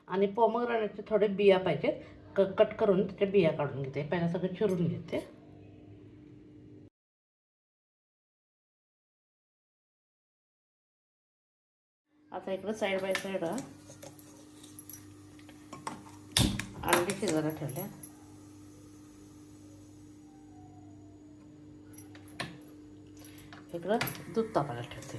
आणि पोमोग्रॅनेटचे थोडे बिया पाहिजेत, कट करून त्याच्या बिया काढून घेते. पहिला सगळं चिरून घेते. आता इकडं साईड बाय साईड अंडी शिजायला ठेवल्या. इकडं दूध तापायला ठेवते.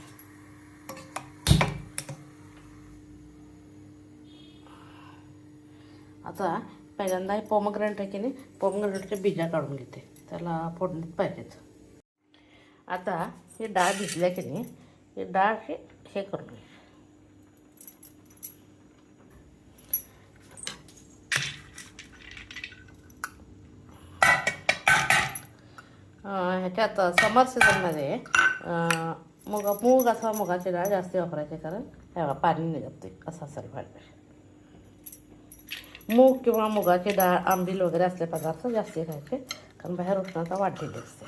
आता पहिल्यांदा पोमोग्रॅनेट आहे की नाही, पोमोग्रॅनेटच्या बीजा काढून घेते. त्याला फोडणीत पाहिजेत. आता ही डाळ भिजल्या की नाही, ही डाळ हे करून घे. ह्याच्यात समर सीझनमध्ये मूग असा मुगाची डाळ जास्त वापरायची, कारण ह्या पाणी निघते असं असेल पाहिजे. मूग किंवा मुगाची डाळ, आंबील वगैरे असले पदार्थ जास्त खायचे, कारण बाहेर उष्णता वाढलेली असते.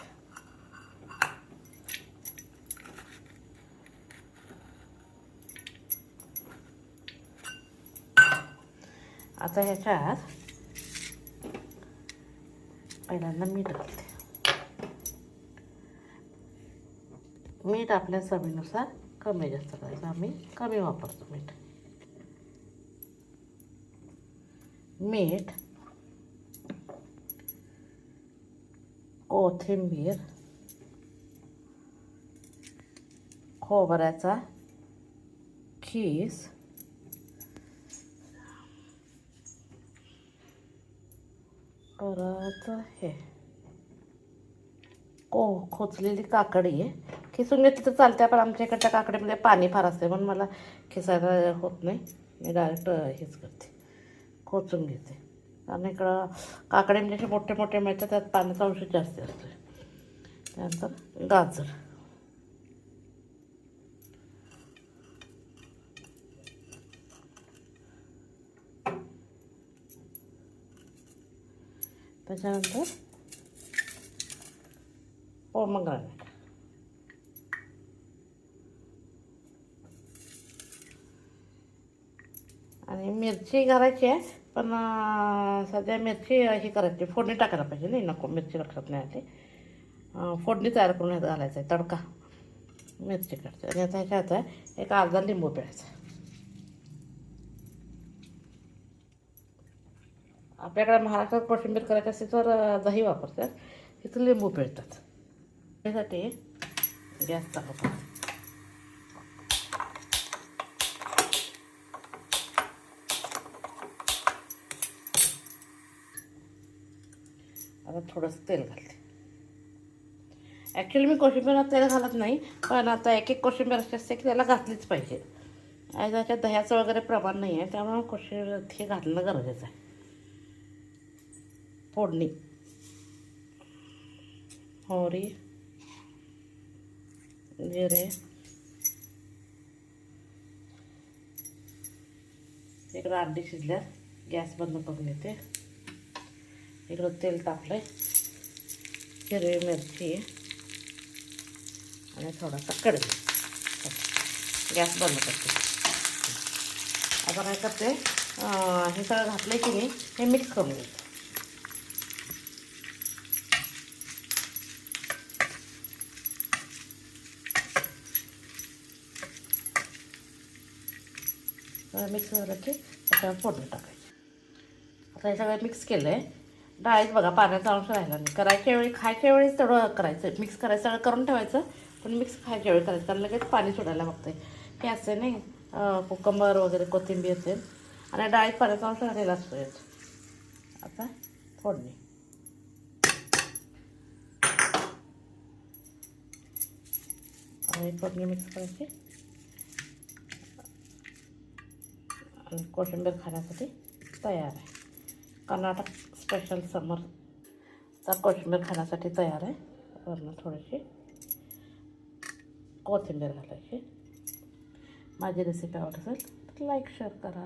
आता ह्याच्यात पहिल्यांदा मीठ घालते. मीठ आपल्या चवीनुसार कमी जास्त करायचं. आम्ही कमी वापरतो मीठ. कोथिंबीर, खोबऱ्याचा खीस, परत हे खोचलेली काकडी आहे. खिसून घेतली तर चालते, पण आमच्या इकडच्या काकडीमध्ये पाणी फार असते म्हणून मला खिसायला होत नाही. मी डायरेक्ट हेच करते, खोचून घेते. कारण इकडं काकडे म्हणजे असे मोठे मोठे मिळतात, त्यात पाण्याचा अंश जास्त असतो. त्यानंतर गाजर, त्याच्यानंतर पोमोग्रॅनेट, आणि मिरची घालायची आहे, पण सध्या मिरची ही करायची, फोडणी टाकायला पाहिजे. नाही नको, मिरची लक्षात नाही आली. फोडणी तयार करून ह्यात घालायचं आहे, तडका मिरची काढते. आणि आता ह्याच्यात एक अर्धा लिंबू पिळायचा. आपल्याकडे महाराष्ट्रात कोशिंबीर करायची असते तर दही वापरतात, तिथं लिंबू पिळतात. त्यासाठी गॅस टाकतो. आता थोडंसं तेल घालते. ॲक्च्युली मी कोशिंबीरला तेल घालत नाही, पण आता एक एक कोशिंबीर अशी असते की त्याला घातलीच पाहिजे. आणि त्याच्यात दह्याचं वगैरे प्रमाण नाही आहे, त्यामुळे कोशिंबीर हे घालणं गरजेचं आहे. फोडणी, मोहरी, जिरे, इकडं अंडी शिजल्यात, गॅस बंद करून घेते. इकडं तेल टाकलंय, हिरवी मिरची आणि थोडासा कढी. गॅस बंद करते. आता काय करते, हे सगळं घातलं की नाही, हे मिक्स करून घेते. मिक्स झालं की त्याच्यावर फोडणी टाकायची. आता हे सगळं मिक्स केलं आहे. डाळीत बघा पाण्याचा अंश राहिला नाही. करायच्या वेळी, खायच्या वेळीच तेवढं करायचं, मिक्स करायचं, सगळं करून ठेवायचं, पण मिक्स खायच्या वेळी करायचं, कारण लगेच पाणी सोडायला बघते. हे असे नाही, कोकंबर वगैरे कोथिंबीर असेल आणि डाळीत पाण्याचा अंश राहिलेला असतो यात. आता फोडणी, आणि फोडणी मिक्स करायची. आणि कोशिंबीर खाण्यासाठी तयार आहे. कर्नाटक स्पेशल समरचा कोशिंबीर खाण्यासाठी तयार आहे. वरून थोडीशी कोथिंबीर घालायची. माझी रेसिपी आवडत असेल तर लाईक शेअर करा.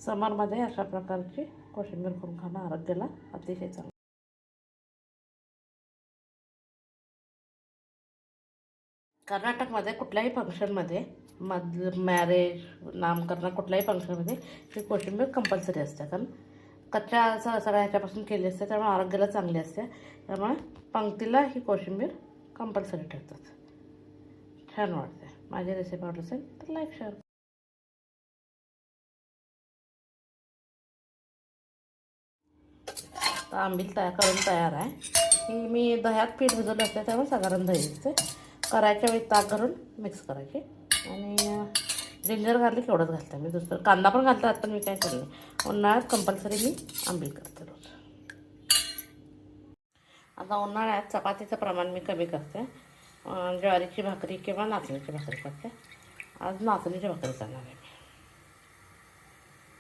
समरमध्ये अशा प्रकारची कोशिंबीर करून खाणं आरोग्याला अतिशय चांगलं. कर्नाटकमध्ये कुठल्याही फंक्शनमध्ये मॅरेज नामकरण कुठल्याही फंक्शनमध्ये ही कोशिंबीर कंपल्सरी असते. कारण कच्च्या सगळ्या ह्याच्यापासून केली असते, त्यामुळे आरोग्याला चांगली असते. त्यामुळे पंक्तीला ही कोशिंबीर कंपल्सरी ठेवतात. छान वाटते. माझी रेसिपी आवडली असेल तर लाईक शेअर. तर आंबील तयार आहे. ही मी दह्यात पीठ भिजवलं असते, त्यामुळे साधारण दही असते. करायच्या वेळी ताक घालून मिक्स करायचे. आणि जिंजर गार्लिक एवढंच घालते मी. दुसरं कांदा पण घालतात, पण मी काय करते उन्हाळ्यात कंपल्सरी मी आंबील करते रोज. आता उन्हाळ्यात चपातीचं प्रमाण मी कमी करते. ज्वारीची भाकरी किंवा नाचणीची भाकरी करते. आज नाचणीची भाकरी करणार आहे.